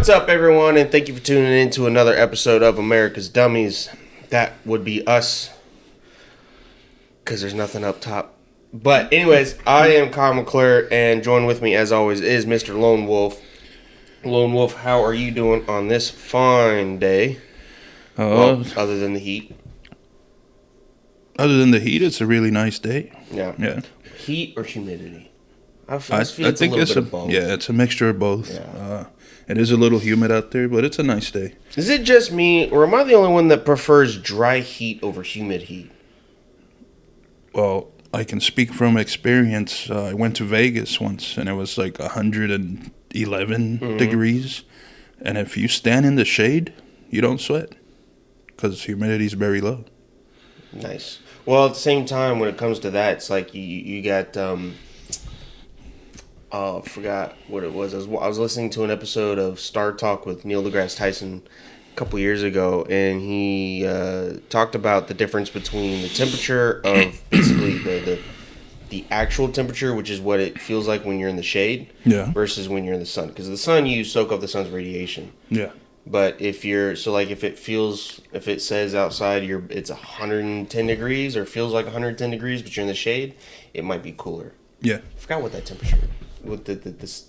What's up, everyone, and thank you for tuning in to another episode of America's Dummies. That would be us, because there's nothing up top. But anyways, I am Kyle McClure, and joined with me, as always, is Mr. Lone Wolf. Lone Wolf, how are you doing on this fine day? Well, other than the heat. Other than the heat, it's a really nice day. Yeah. Heat or humidity? I think it's a little bit of both. Yeah, it's a mixture of both. Yeah. It is a little humid out there, but it's a nice day. Is it just me, or am I the only one that prefers dry heat over humid heat? Well, I can speak from experience. I went to Vegas once, and it was like 111 degrees. And if you stand in the shade, you don't sweat because humidity is very low. Nice. Well, at the same time, when it comes to that, it's like you got... I forgot what it was. I was listening to an episode of Star Talk with Neil deGrasse Tyson a couple years ago, and he talked about the difference between the temperature of basically the actual temperature, which is what it feels like when you're in the shade, versus when you're in the sun. Because the sun, you soak up the sun's radiation. Yeah. But if it says outside it's 110 degrees or feels like 110 degrees, but you're in the shade, it might be cooler. Yeah. I forgot what that temperature is. Is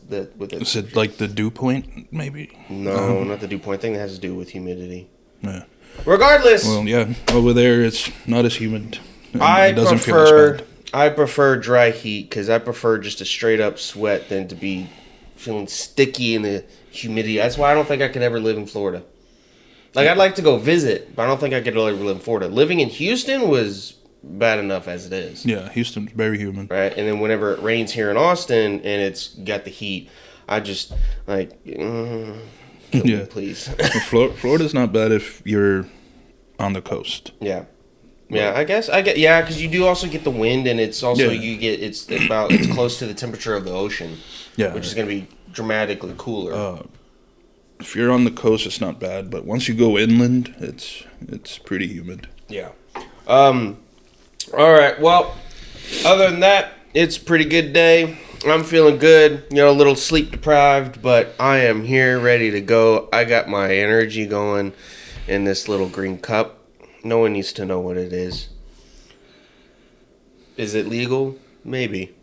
it like the dew point, maybe? No, not the dew point. I think that has to do with humidity. Yeah. Regardless. Well, yeah, over there it's not as humid. It doesn't feel as bad. I prefer dry heat because I prefer just a straight up sweat than to be feeling sticky in the humidity. That's why I don't think I could ever live in Florida. Like, I'd like to go visit, but I don't think I could ever live in Florida. Living in Houston was bad enough as it is. Yeah, Houston's very humid. Right? And then whenever it rains here in Austin and it's got the heat, I just, like, kill me, please. Florida's not bad if you're on the coast. Yeah. Yeah, I get, because you do also get the wind, and it's also, it's close to the temperature of the ocean. Yeah. Which is going to be dramatically cooler. If you're on the coast, it's not bad, but once you go inland, it's pretty humid. Yeah. All right, well, other than that, it's a pretty good day. I'm feeling good, a little sleep deprived, but I am here ready to go. I got my energy going in this little green cup. No one needs to know what it is. Is it legal? Maybe.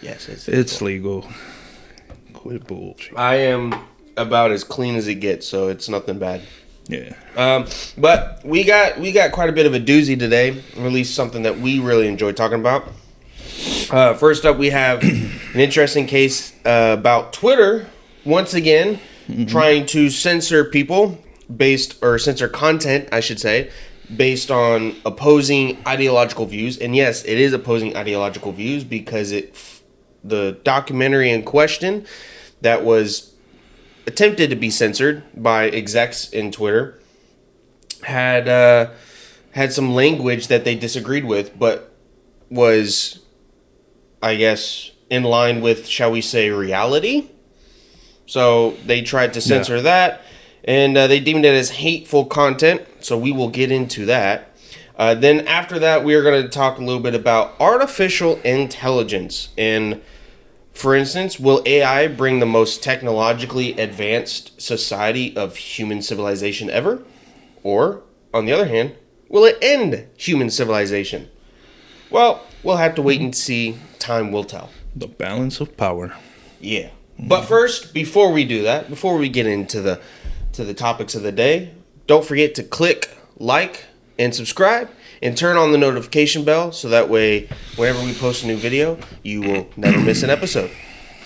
Yes, it's legal. Quit bullshit. I am about as clean as it gets, so it's nothing bad. Yeah. But we got quite a bit of a doozy today, or at least something that we really enjoy talking about. First up, we have an interesting case about Twitter once again trying to censor people censor content, I should say, based on opposing ideological views. And yes, it is opposing ideological views because the documentary in question that was attempted to be censored by execs in Twitter had some language that they disagreed with, but was, I guess, in line with, shall we say, reality. So they tried to censor that, and they deemed it as hateful content. So we will get into that. Then after that, we are going to talk a little bit about artificial intelligence. And for instance, will AI bring the most technologically advanced society of human civilization ever? Or, on the other hand, will it end human civilization? Well, we'll have to wait and see. Time will tell. The balance of power. Yeah. But first, before we do that, before we get into the topics of the day, don't forget to click like and subscribe and turn on the notification bell so that way whenever we post a new video, you will never miss an episode.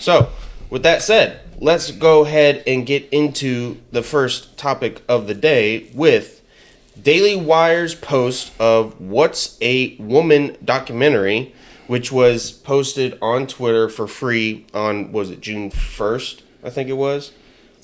So, with that said, let's go ahead and get into the first topic of the day with Daily Wire's post of What's a Woman documentary, which was posted on Twitter for free on, was it June 1st, I think it was?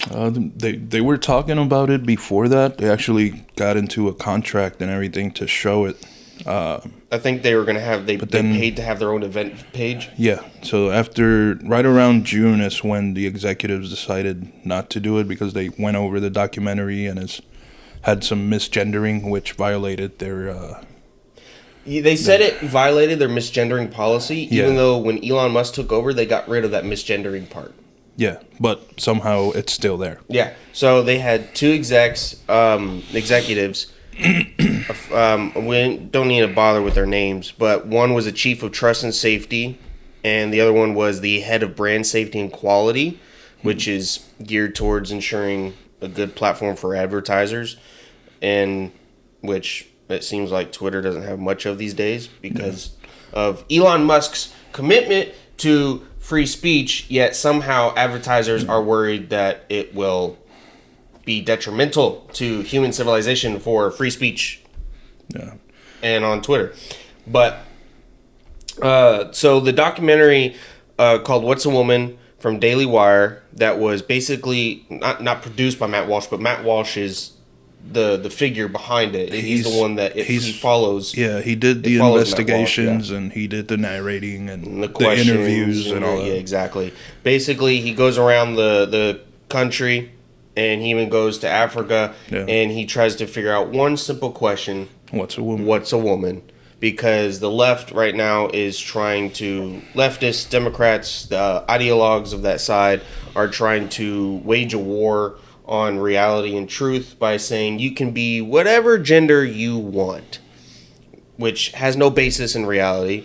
They were talking about it before that. They actually got into a contract and everything to show it. I think they were going to have, they paid to have their own event page. Yeah, so right around June is when the executives decided not to do it because they went over the documentary and had some misgendering, which violated their... They said it violated their misgendering policy, even though when Elon Musk took over, they got rid of that misgendering part. Yeah, but somehow it's still there. Yeah. So they had two executives. We don't need to bother with their names, but one was a chief of trust and safety, and the other one was the head of brand safety and quality, which is geared towards ensuring a good platform for advertisers, and which it seems like Twitter doesn't have much of these days because of Elon Musk's commitment to free speech, yet somehow advertisers are worried that it will be detrimental to human civilization for free speech. Yeah. And on Twitter. But so the documentary called What's a Woman from Daily Wire, that was basically not produced by Matt Walsh, but Matt Walsh is the figure behind it. He's the one that he follows. Yeah, he did the investigations and he did the narrating and the interviews and all that. Yeah, exactly. Basically, he goes around the country and he even goes to Africa and he tries to figure out one simple question. What's a woman? What's a woman? Because the left right now is trying to, leftists, Democrats, the ideologues of that side are trying to wage a war on reality and truth by saying you can be whatever gender you want, which has no basis in reality,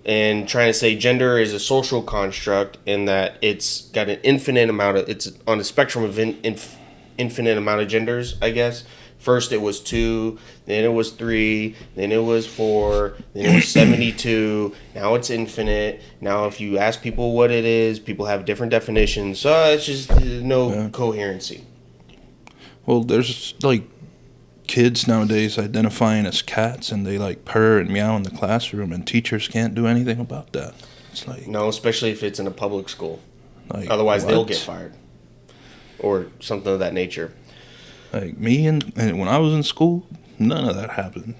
and trying to say gender is a social construct and that it's got an infinite amount of, it's on a spectrum of infinite amount of genders, I guess. First it was 2, then it was 3, then it was 4, then it was 72, now it's infinite. Now if you ask people what it is, people have different definitions, so it's just no coherency. Well, there's like kids nowadays identifying as cats and they like purr and meow in the classroom and teachers can't do anything about that. It's like, no, especially if it's in a public school. Like, otherwise they'll get fired or something of that nature. Like me and when I was in school, none of that happened.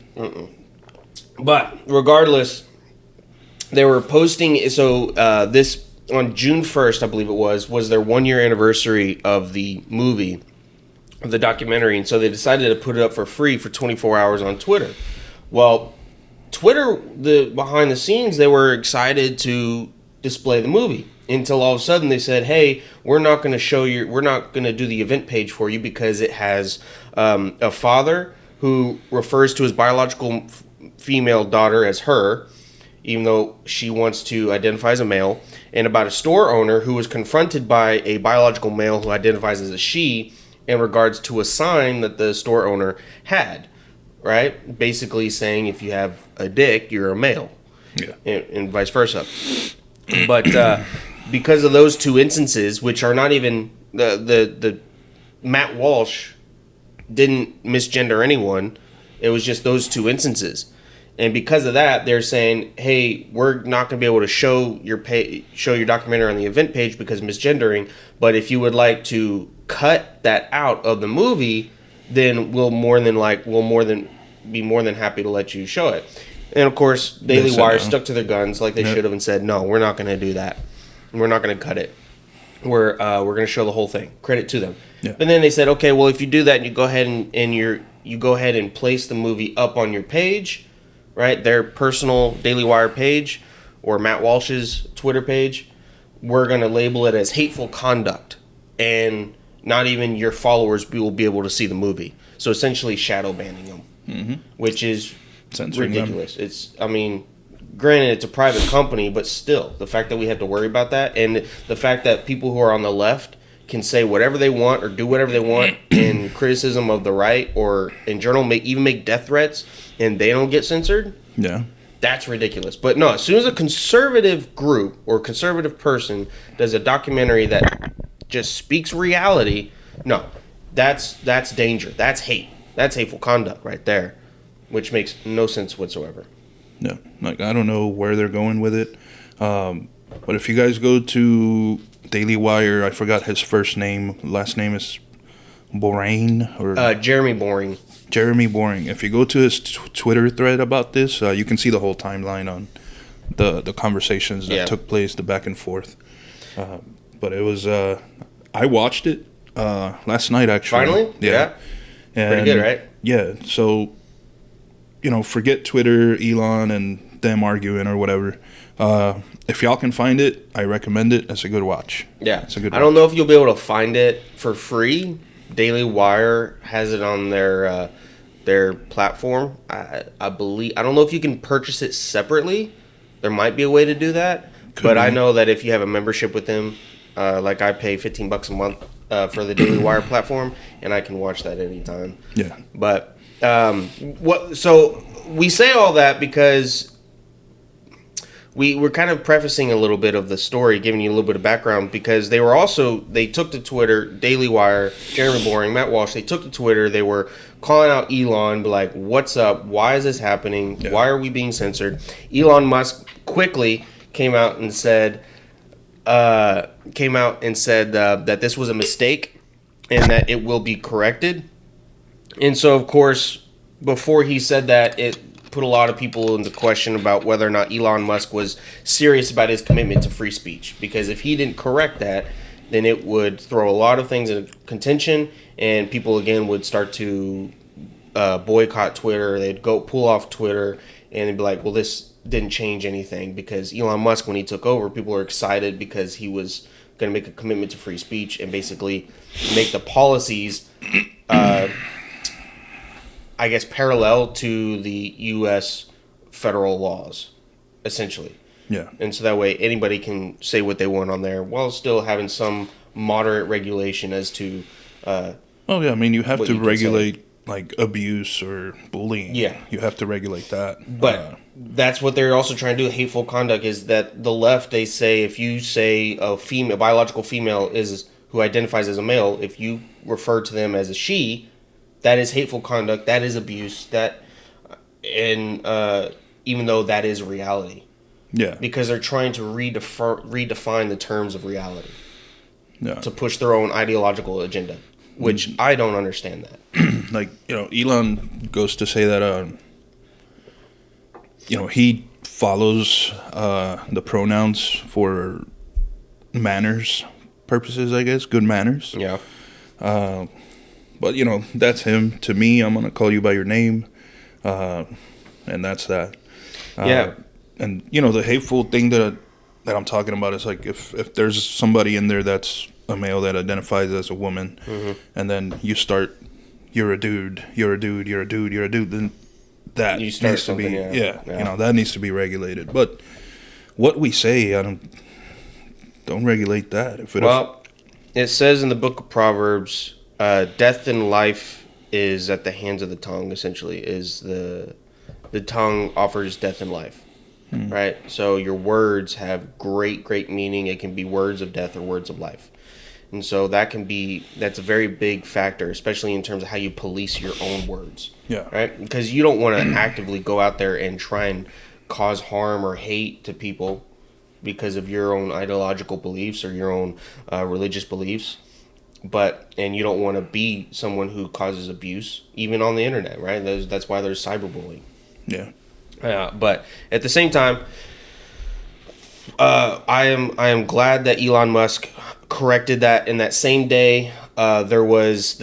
But regardless, they were posting. So this on June 1st, I believe it was their 1-year anniversary of the movie, of the documentary, and so they decided to put it up for free for 24 hours on Twitter. Well, Twitter, the behind the scenes, they were excited to display the movie. Until all of a sudden they said, "Hey, we're not going to do the event page for you because it has a father who refers to his biological female daughter as her, even though she wants to identify as a male, and about a store owner who was confronted by a biological male who identifies as a she in regards to a sign that the store owner had, right? Basically saying if you have a dick, you're a male, and vice versa." But because of those two instances, which are not even the Matt Walsh didn't misgender anyone, it was just those two instances, and because of that, they're saying, "Hey, we're not going to be able to show your documentary on the event page because of misgendering. But if you would like to cut that out of the movie, then we'll be more than happy to let you show it." And of course, Daily Wire stuck to their guns like they should have and said, "No, we're not going to do that. We're not going to cut it. We're going to show the whole thing." Credit to them. Yeah. But then they said, "Okay, well, if you do that and you go ahead you go ahead and place the movie up on your page, right? Their personal Daily Wire page or Matt Walsh's Twitter page, we're going to label it as hateful conduct, and not even your followers will be able to see the movie." So essentially, shadow banning them, which is ridiculous. Granted, it's a private company, but still, the fact that we have to worry about that, and the fact that people who are on the left can say whatever they want or do whatever they want in criticism of the right, or in general even make death threats, and they don't get censored. Yeah, that's ridiculous. But no, as soon as a conservative group or conservative person does a documentary that just speaks reality, no, that's danger. That's hate. That's hateful conduct right there, which makes no sense whatsoever. No, like I don't know where they're going with it, but if you guys go to Daily Wire, I forgot his first name, last name is Boring or Jeremy Boring. Jeremy Boring. If you go to his Twitter thread about this, you can see the whole timeline on the conversations that took place, the back and forth. But it was I watched it last night actually. Finally, yeah. And, pretty good, right? Yeah. So, forget Twitter, Elon, and them arguing or whatever. If y'all can find it, I recommend it. It's a good watch. Yeah. It's a good I don't know if you'll be able to find it for free. Daily Wire has it on their platform. I believe. I don't know if you can purchase it separately. There might be a way to do that. But I know that if you have a membership with them, like I pay $15 a month for the Daily Wire platform, and I can watch that anytime. Yeah. But so we say all that because we're kind of prefacing a little bit of the story, giving you a little bit of background, because they took to Twitter, Daily Wire, Jeremy Boring, Matt Walsh, they took to Twitter, they were calling out Elon, like, what's up? Why is this happening? Yeah. Why are we being censored? Elon Musk quickly came out and said that this was a mistake and that it will be corrected. And so, of course, before he said that, it put a lot of people into question about whether or not Elon Musk was serious about his commitment to free speech. Because if he didn't correct that, then it would throw a lot of things into contention, and people again would start to boycott Twitter. They'd go pull off Twitter, and they'd be like, well, this didn't change anything. Because Elon Musk, when he took over, people were excited because he was going to make a commitment to free speech and basically make the policies I guess, parallel to the U.S. federal laws, essentially. Yeah. And so that way anybody can say what they want on there while still having some moderate regulation as to... I mean, you have to regulate, like, abuse or bullying. Yeah. You have to regulate that. But that's what they're also trying to do. Hateful conduct is that the left, they say, if you say a biological female is who identifies as a male, if you refer to them as a she... that is hateful conduct. That is abuse. Even though that is reality. Yeah. Because they're trying to redefine the terms of reality. Yeah. To push their own ideological agenda, which I don't understand that. Like, Elon goes to say that, he follows the pronouns for manners purposes, I guess, good manners. Yeah. But, that's him. To me, I'm going to call you by your name. And that's that. Yeah. And, the hateful thing that I'm talking about is, like, if there's somebody in there that's a male that identifies as a woman, mm-hmm. and then you start, you're a dude, then that needs to be, that needs to be regulated. But what we say, don't regulate that. It says in the book of Proverbs... death and life is at the hands of the tongue, essentially, is the tongue offers death and life, right? So your words have great, great meaning. It can be words of death or words of life. And so that's a very big factor, especially in terms of how you police your own words. Yeah. Right? Because you don't want to actively go out there and try and cause harm or hate to people because of your own ideological beliefs or your own religious beliefs. And you don't want to be someone who causes abuse, even on the internet, right? That's why there's cyberbullying. Yeah. But at the same time, I am glad that Elon Musk corrected that. In that same day, there was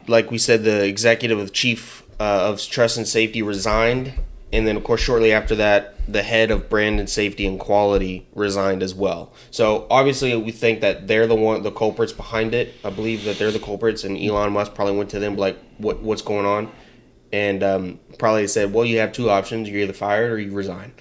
like we said, the executive chief of trust and safety resigned. And then, of course, shortly after that, the head of brand and safety and quality resigned as well. So, obviously, we think that they're the culprits behind it. I believe that they're the culprits, and Elon Musk probably went to them like, what's going on? And probably said, well, you have two options. You're either fired or you resign.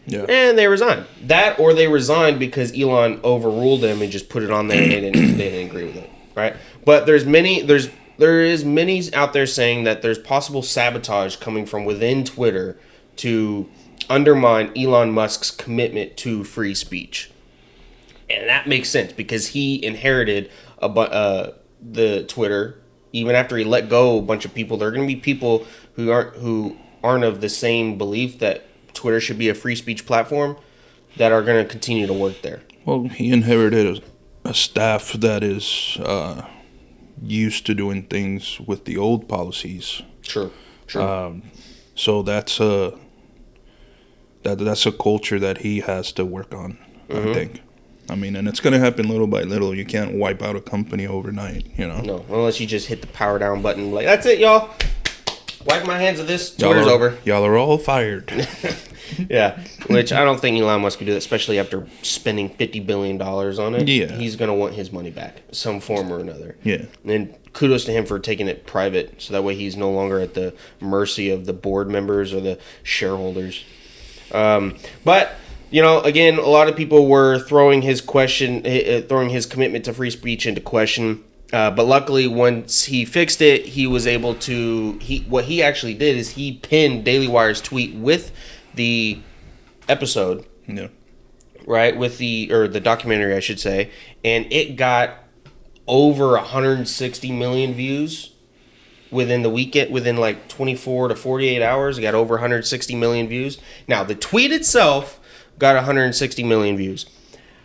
Yeah. And they resigned. That or they resigned because Elon overruled them and just put it on there and they didn't agree with it, right? But there is many out there saying that there's possible sabotage coming from within Twitter to undermine Elon Musk's commitment to free speech. And that makes sense because he inherited the Twitter. Even after he let go a bunch of people, there are going to be people who aren't of the same belief that Twitter should be a free speech platform that are going to continue to work there. Well, he inherited a staff that is used to doing things with the old policies. Sure. So that's a culture that he has to work on, I think. I mean, and it's going to happen little by little. You can't wipe out a company overnight, No, unless you just hit the power down button. Like, that's it, y'all. Wipe my hands of this. Twitter's over. Y'all are all fired. Yeah, which I don't think Elon Musk would do that, especially after spending $50 billion on it. Yeah. He's going to want his money back, some form or another. Yeah. And kudos to him for taking it private, so that way he's no longer at the mercy of the board members or the shareholders. But, you know, again, a lot of people were throwing his commitment to free speech into question. But luckily, once he fixed it, he was able to. What he actually did is he pinned Daily Wire's tweet with the episode, Yeah. right? With the documentary, I should say, and it got over 160 million views within the weekend. Within like 24 to 48 hours, it got over 160 million views. Now, the tweet itself got 160 million views.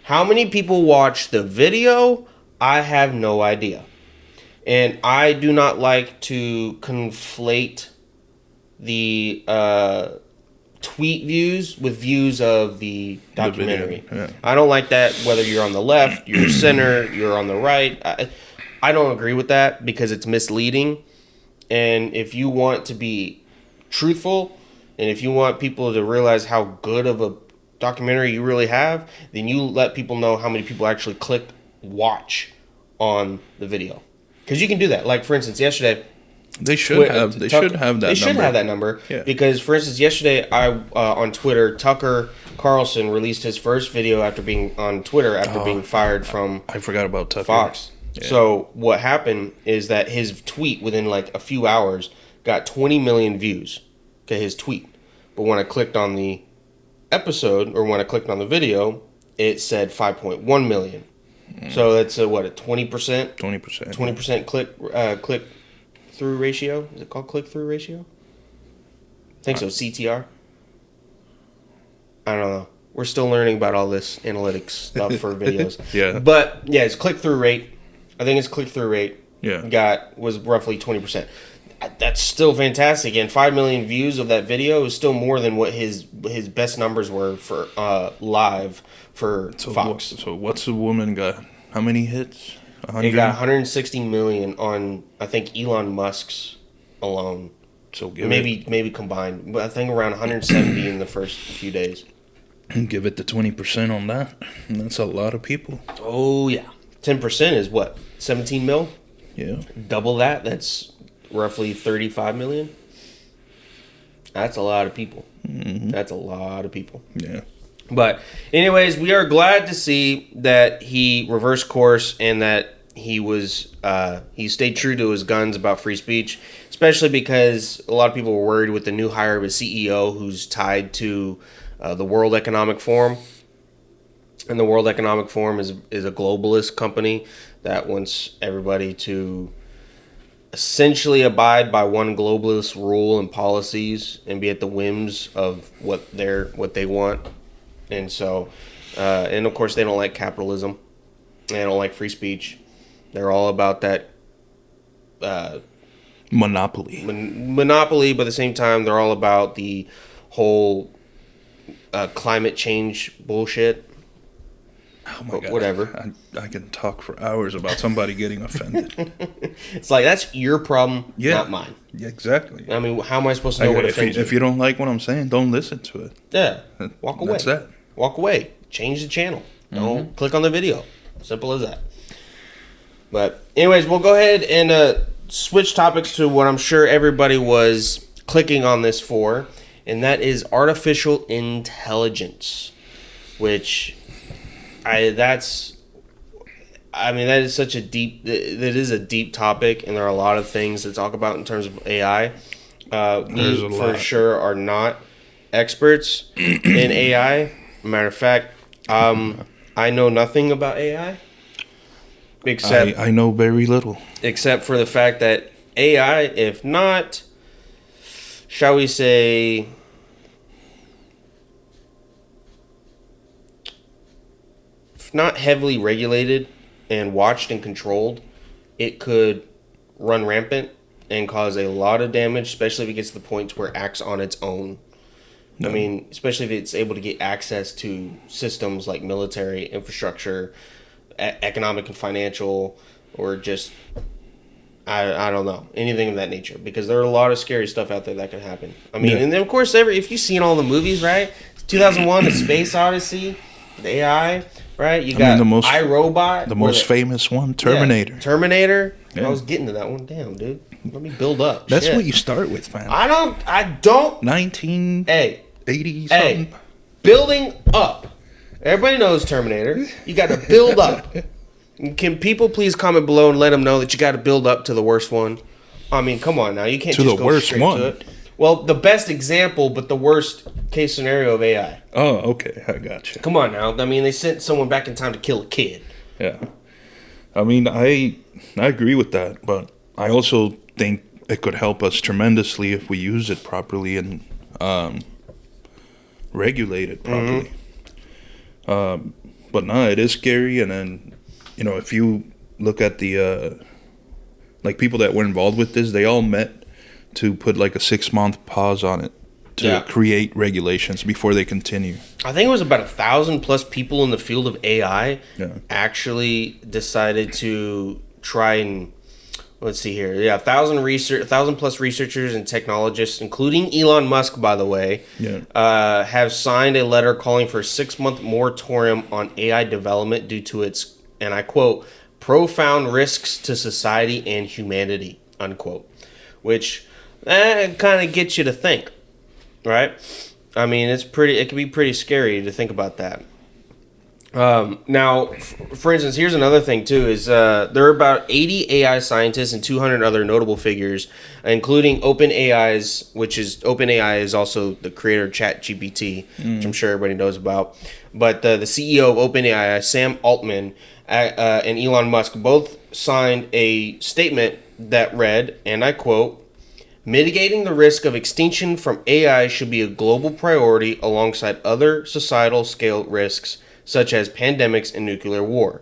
How many people watched the video? I have no idea. And I do not like to conflate the tweet views with views of the documentary. The video, yeah. I don't like that, whether you're on the left, you're center, you're on the right. I don't agree with that because it's misleading. And if you want to be truthful, and if you want people to realize how good of a documentary you really have, then you let people know how many people actually clicked watch on the video, because you can do that. Like, for instance, yesterday They should have that number. Yeah. Because, for instance, yesterday on Twitter, Tucker Carlson released his first video after being on Twitter after being fired from I forgot about Tucker. Fox. Yeah. So what happened is that his tweet within like a few hours got 20 million views. Okay, his tweet. But when I clicked on the episode, or when I clicked on the video, it said 5.1 million. So that's a 20%? 20%. 20% click through ratio. Is it called click through ratio? I think so. CTR. I don't know. We're still learning about all this analytics stuff for videos. Yeah. But yeah, it's click through rate. I think it's click through rate. Yeah. Was roughly 20%. That's still fantastic, and 5 million views of that video is still more than what his best numbers were for live for Fox. So what's the woman got? How many hits? 100? It got 160 million on, I think, Elon Musk's alone. So maybe combined, but I think around 170 in the first few days. Give it the 20% on that. And that's a lot of people. Oh yeah, 10% is what, 17 mil? Yeah. Double that. That's roughly 35 million. That's a lot of people. Mm-hmm. That's a lot of people. Yeah. But anyways, we are glad to see that he reversed course and that he stayed true to his guns about free speech, especially because a lot of people were worried with the new hire of a CEO who's tied to the World Economic Forum. And the World Economic Forum is a globalist company that wants everybody to essentially abide by one globalist rule and policies and be at the whims of what they want. And so, and of course, they don't like capitalism. They don't like free speech. They're all about that monopoly. Monopoly, but at the same time, they're all about the whole climate change bullshit. Oh my God. Whatever. I can talk for hours about somebody getting offended. It's like, that's your problem, not mine. Yeah, exactly. I mean, how am I supposed to know what offends you? If you don't like what I'm saying, don't listen to it. Yeah. Walk away. That's that. Walk away. Change the channel. Don't click on the video. Simple as that. But anyways, we'll go ahead and switch topics to what I'm sure everybody was clicking on this for, and that is artificial intelligence, which that is such a deep, that is a deep topic, and there are a lot of things to talk about in terms of AI. We for sure are not experts in AI. Matter of fact, I know nothing about AI. Except I know very little. Except for the fact that AI, if not, shall we say, if not heavily regulated and watched and controlled, it could run rampant and cause a lot of damage, especially if it gets to the point where it acts on its own. No. I mean, especially if it's able to get access to systems like military infrastructure, economic and financial, or just, I don't know anything of that nature, because there are a lot of scary stuff out there that can happen. I mean, and then of course, if you've seen all the movies, right? 2001: A Space Odyssey, the AI, right? You got iRobot, the most famous one, Terminator. Yeah, Terminator. Yeah. I was getting to that one. Damn, dude. Let me build up. That's what you start with, man. I don't. 1980 something. Hey, building up. Everybody knows Terminator. You got to build up. Can people please comment below and let them know that you got to build up to the worst one? I mean, come on now. You can't just go straight to it. Well, the best example, but the worst case scenario of AI. Oh, okay. I got you. Come on now. I mean, they sent someone back in time to kill a kid. Yeah. I mean, I agree with that, but I also think it could help us tremendously if we use it properly and regulate it properly. But no, it is scary. And then, if you look at the like people that were involved with this, they all met to put like a 6-month pause on it to create regulations before they continue. I think it was about 1,000+ people in the field of AI actually decided to try and, let's see here. Yeah, 1,000+ researchers and technologists, including Elon Musk, by the way, have signed a letter calling for a 6-month moratorium on AI development due to its, and I quote, profound risks to society and humanity, unquote. Which kind of gets you to think, right? I mean, it can be pretty scary to think about that. Now, for instance, here's another thing too, is there are about 80 AI scientists and 200 other notable figures, including OpenAI is also the creator of ChatGPT, which I'm sure everybody knows about. But the CEO of OpenAI, Sam Altman, and Elon Musk both signed a statement that read, and I quote, "Mitigating the risk of extinction from AI should be a global priority alongside other societal scale risks, such as pandemics and nuclear war.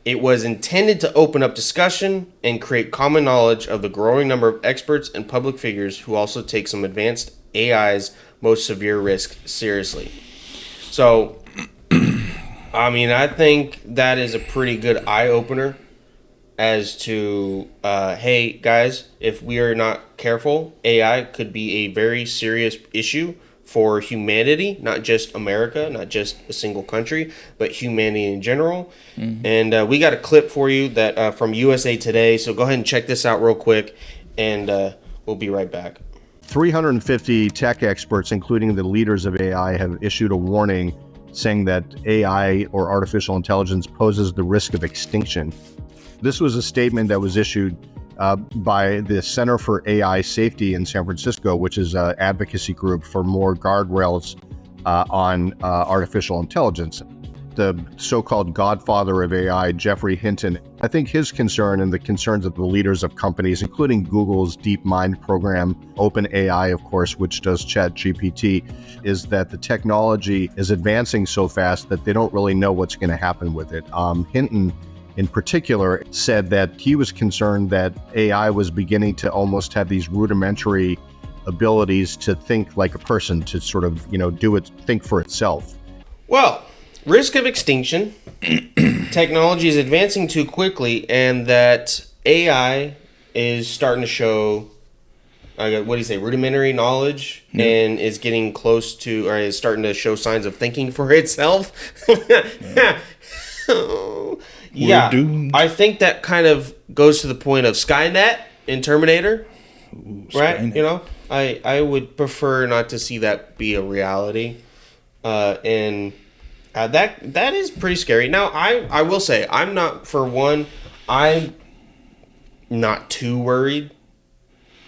It was intended to open up discussion and create common knowledge of the growing number of experts and public figures who also take some advanced AI's most severe risks seriously." So, I mean, I think that is a pretty good eye-opener as to, hey, guys, if we are not careful, AI could be a very serious issue for humanity, not just America, not just a single country, but humanity in general. And we got a clip for you that from USA Today, so go ahead and check this out real quick, and we'll be right back. 350 tech experts, including the leaders of AI, have issued a warning saying that AI, or artificial intelligence, poses the risk of extinction. This was a statement that was issued by the Center for AI Safety in San Francisco, which is an advocacy group for more guardrails on artificial intelligence. The so-called godfather of AI, Jeffrey Hinton, I think his concern and the concerns of the leaders of companies, including Google's DeepMind program, OpenAI, of course, which does ChatGPT, is that the technology is advancing so fast that they don't really know what's going to happen with it. Hinton, in particular, said that he was concerned that AI was beginning to almost have these rudimentary abilities to think like a person, to sort of, think for itself. Well, risk of extinction, technology is advancing too quickly, and that AI is starting to show, rudimentary knowledge, and is getting close to, or is starting to show signs of thinking for itself. Yeah, I think that kind of goes to the point of Skynet in Terminator, right? Skynet. I would prefer not to see that be a reality, and that is pretty scary. Now, I will say, I'm not too worried,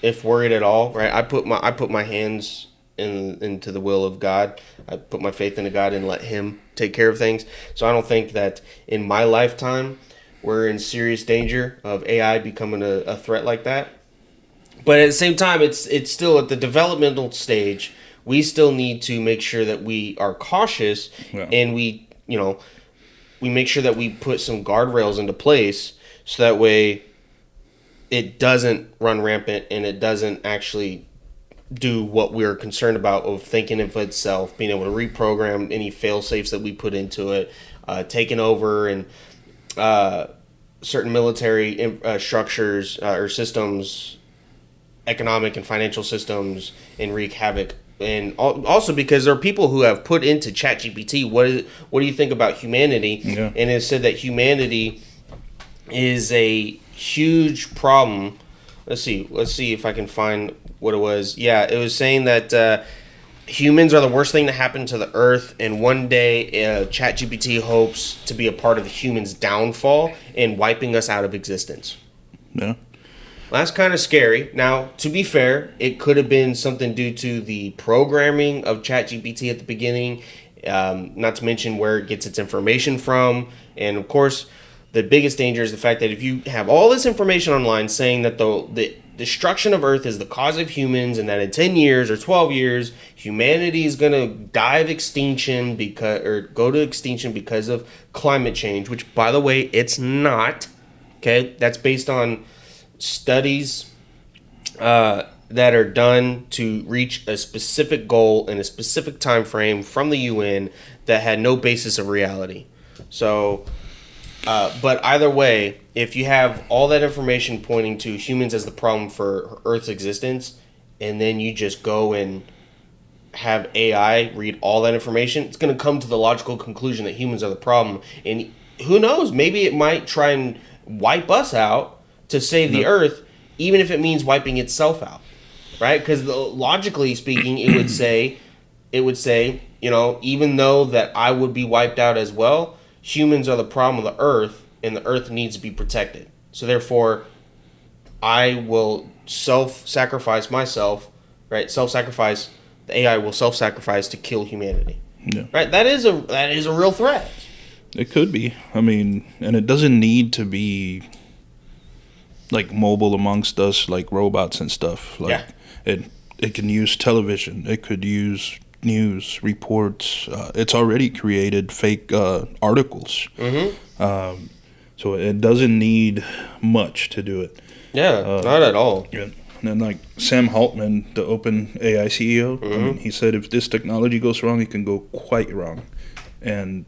if worried at all, right? I put my hands into the will of God. I put my faith into God and let Him take care of things. So I don't think that in my lifetime we're in serious danger of AI becoming a threat like that. But at the same time, it's still at the developmental stage. We still need to make sure that we are cautious, and we make sure that we put some guardrails into place, so that way it doesn't run rampant and it doesn't actually do what we're concerned about, of thinking of itself, being able to reprogram any fail safes that we put into it, taking over, and certain military structures or systems, economic and financial systems, and wreak havoc. And also because there are people who have put into ChatGPT, what do you think about humanity? Yeah. And it said that humanity is a huge problem. Let's see if I can find what it was. Yeah, it was saying that humans are the worst thing to happen to the earth, and one day ChatGPT hopes to be a part of the humans' downfall and wiping us out of existence. Yeah. That's kind of scary. Now, to be fair, it could have been something due to the programming of ChatGPT at the beginning, not to mention where it gets its information from. And, of course, the biggest danger is the fact that if you have all this information online saying that the destruction of Earth is the cause of humans and that in 10 years or 12 years, humanity is going to die of extinction go to extinction because of climate change, which, by the way, it's not. Okay? That's based on studies that are done to reach a specific goal in a specific time frame from the UN that had no basis of reality. So, but either way, if you have all that information pointing to humans as the problem for Earth's existence, and then you just go and have AI read all that information, it's going to come to the logical conclusion that humans are the problem. And who knows, maybe it might try and wipe us out to save the Earth, even if it means wiping itself out, right? Because logically speaking, it would say, even though that I would be wiped out as well, humans are the problem of the Earth, and the Earth needs to be protected. So therefore, I will self-sacrifice myself, right? Self-sacrifice. The AI will self-sacrifice to kill humanity, right? That is a real threat. It could be. I mean, and it doesn't need to be like mobile amongst us, like robots and stuff. Like it can use television. It could use news reports. It's already created fake articles. Mm-hmm. So it doesn't need much to do it. Yeah, not at all. Yeah. And then like Sam Altman, the Open AI CEO, I mean, he said if this technology goes wrong, it can go quite wrong. And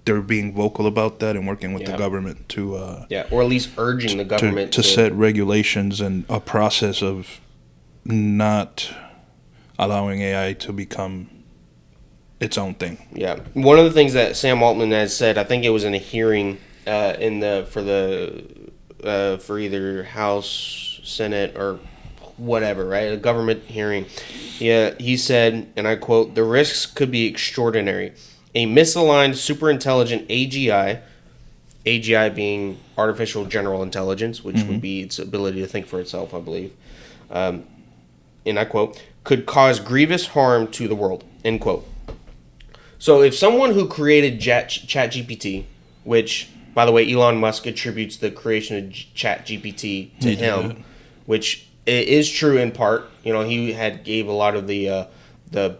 they're being vocal about that and working with the government to or at least urging the government to set regulations and a process of not allowing AI to become its own thing. Yeah, one of the things that Sam Altman has said, I think it was in a hearing for either House, Senate, or whatever, right? A government hearing. Yeah, he said, and I quote, "The risks could be extraordinary. A misaligned superintelligent AGI being artificial general intelligence, which would be its ability to think for itself, I believe, and I quote, could cause grievous harm to the world," end quote. So if someone who created ChatGPT, which, by the way, Elon Musk attributes the creation of ChatGPT to him, which is true in part. He gave a lot of the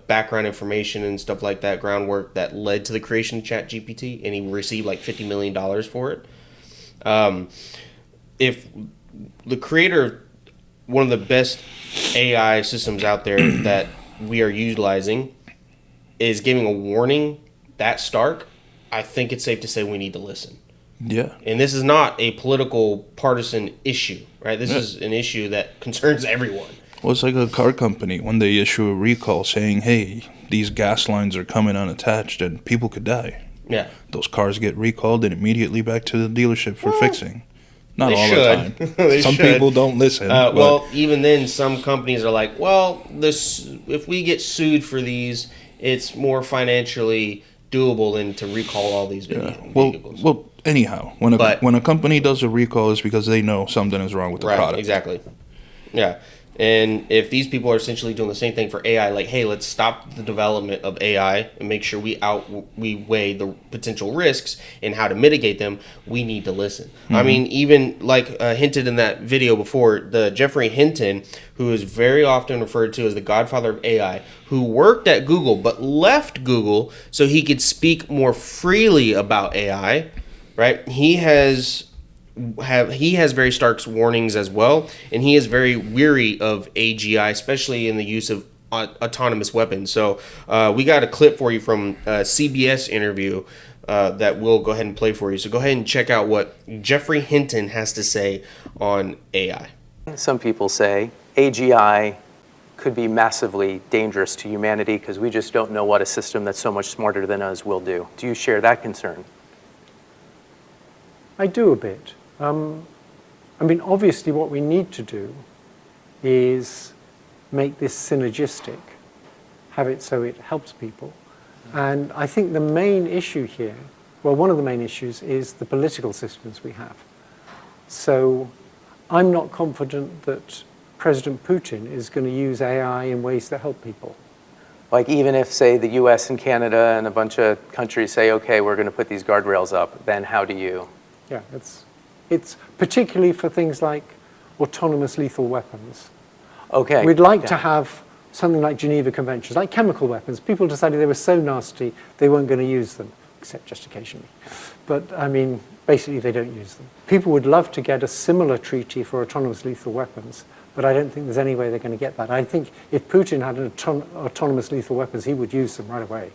background information and stuff like that, groundwork that led to the creation of ChatGPT, and he received like $50 million for it. If the creator of one of the best AI systems out there that we are utilizing is giving a warning that stark, I think it's safe to say we need to listen. Yeah. And this is not a political partisan issue, right? This is an issue that concerns everyone. Well, it's like a car company when they issue a recall saying, hey, these gas lines are coming unattached and people could die. Yeah. Those cars get recalled and immediately back to the dealership for fixing. Not all should. the time. Some people don't listen. Well, even then, some companies are like, well, if we get sued for these, it's more financially doable than to recall all these vehicles. Well, anyhow, when a company does a recall, it's because they know something is wrong with the product. Exactly. Yeah. And if these people are essentially doing the same thing for AI, like, hey, let's stop the development of AI and make sure we weigh the potential risks and how to mitigate them, we need to listen. Mm-hmm. I mean, even like hinted in that video before, the Jeffrey Hinton, who is very often referred to as the godfather of AI, who worked at Google but left Google so he could speak more freely about AI, right? He has very stark warnings as well, and he is very weary of AGI, especially in the use of autonomous weapons. So we got a clip for you from a CBS interview that we'll go ahead and play for you. So go ahead and check out what Jeffrey Hinton has to say on AI. Some people say AGI could be massively dangerous to humanity because we just don't know what a system that's so much smarter than us will do. Do you share that concern? I do a bit. I mean, obviously what we need to do is make this synergistic, have it so it helps people. And I think the main issue here, well, one of the main issues is the political systems we have. So I'm not confident that President Putin is going to use AI in ways that help people. Like even if, say, the US and Canada and a bunch of countries say, okay, we're going to put these guardrails up, then how do you? Yeah, it's particularly for things like autonomous lethal weapons. Okay. We'd like to have something like Geneva Conventions, like chemical weapons. People decided they were so nasty they weren't going to use them, except just occasionally. But I mean, basically they don't use them. People would love to get a similar treaty for autonomous lethal weapons, but I don't think there's any way they're going to get that. I think if Putin had an autonomous lethal weapons, he would use them right away.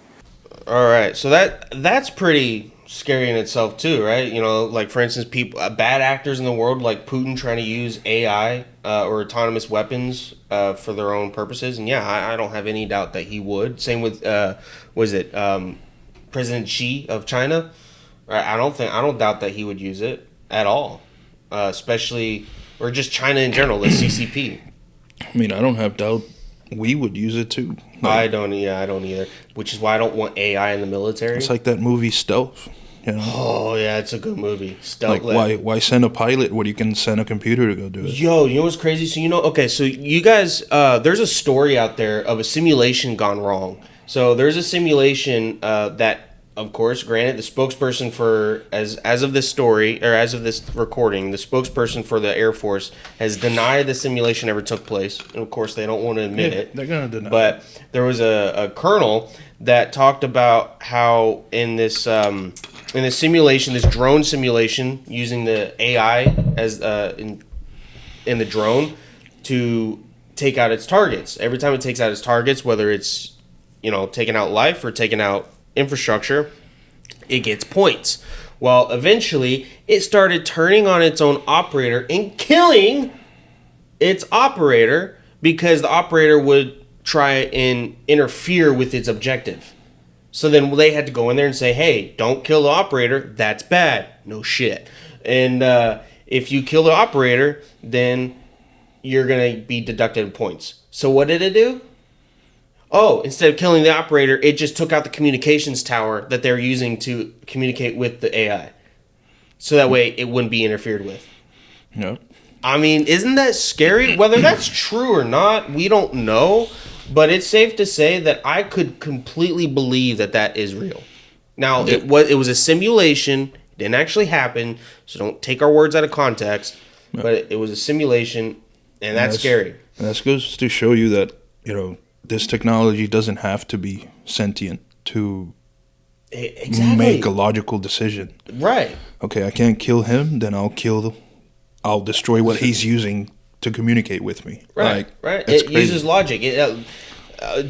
All right, so that's pretty scary in itself too, right? You know, like for instance, people, bad actors in the world like Putin trying to use AI or autonomous weapons for their own purposes, and yeah, I don't have any doubt that he would. Same with President Xi of China. I don't doubt that he would use it at all, especially or just China in general, the CCP. I mean, I don't have doubt we would use it too. I don't either. Which is why I don't want AI in the military. It's like that movie Stealth. You know? Oh yeah, it's a good movie. Stealth. Like why send a pilot when you can send a computer to go do it? Yo, you know what's crazy? So so you guys, there's a story out there of a simulation gone wrong. So there's a simulation that, of course, granted, the spokesperson for as of this story or as of this recording, the spokesperson for the Air Force has denied the simulation ever took place. And of course, they don't want to admit it. They're gonna deny. But there was a colonel that talked about how in this simulation, this drone simulation, using the AI as in the drone to take out its targets. Every time it takes out its targets, whether it's taking out life or taking out infrastructure, it gets points. Well, eventually it started turning on its own operator and killing its operator because the operator would try and interfere with its objective. So then they had to go in there and say, hey, don't kill the operator, that's bad. No shit. And if you kill the operator, then you're going to be deducted points. So what did it do? Oh, instead of killing the operator, it just took out the communications tower that they're using to communicate with the AI. So that way it wouldn't be interfered with. No. I mean, isn't that scary? Whether that's true or not, we don't know. But it's safe to say that I could completely believe that that is real. Now, it was a simulation. It didn't actually happen. So don't take our words out of context. No. But it was a simulation, and that's scary. And that goes to show you that, this technology doesn't have to be sentient to make a logical decision. Right. Okay, I can't kill him, then I'll destroy what he's using to communicate with me. Right, right. It uses logic.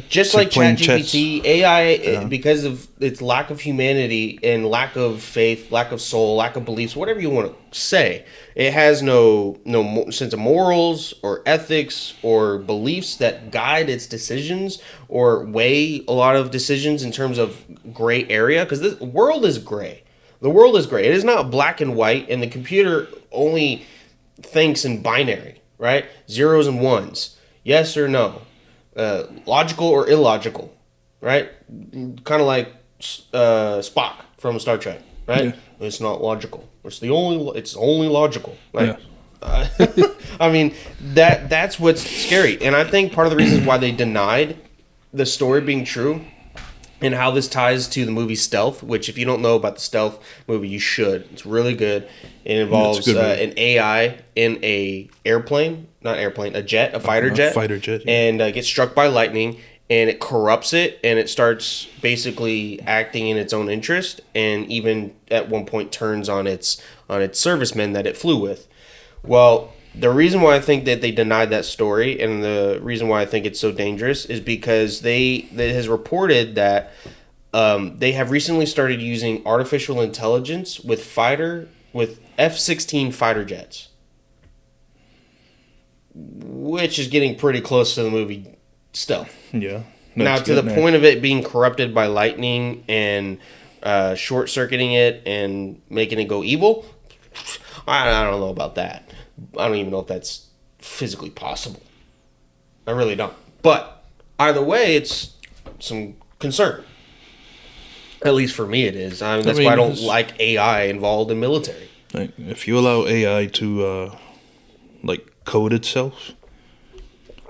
Just like ChatGPT, AI, because of its lack of humanity and lack of faith, lack of soul, lack of beliefs, whatever you want to say, it has no sense of morals or ethics or beliefs that guide its decisions or weigh a lot of decisions in terms of gray area. Because the world is gray. The world is gray. It is not black and white, and the computer only thinks in binary, right? Zeros and ones. Yes or no. Logical or illogical, right? Kind of like Spock from Star Trek, right? Yeah. It's not logical. It's only logical. Like, yeah. I mean, that's what's scary. And I think part of the reasons why they denied the story being true and how this ties to the movie Stealth, which if you don't know about the Stealth movie, you should. It's really good. It involves an AI in a jet, a fighter jet. Yeah. And gets struck by lightning, and it corrupts it, and it starts basically acting in its own interest, and even at one point turns on its servicemen that it flew with. Well, the reason why I think that they denied that story, and the reason why I think it's so dangerous, is because it has reported that they have recently started using artificial intelligence with F-16 fighter jets, which is getting pretty close to the movie Stealth. Yeah. Now, to the point of it being corrupted by lightning and short-circuiting it and making it go evil, I don't know about that. I don't even know if that's physically possible. I really don't. But either way, it's some concern. At least for me, it is. That's why I don't like AI involved in military. Like, if you allow AI to code itself,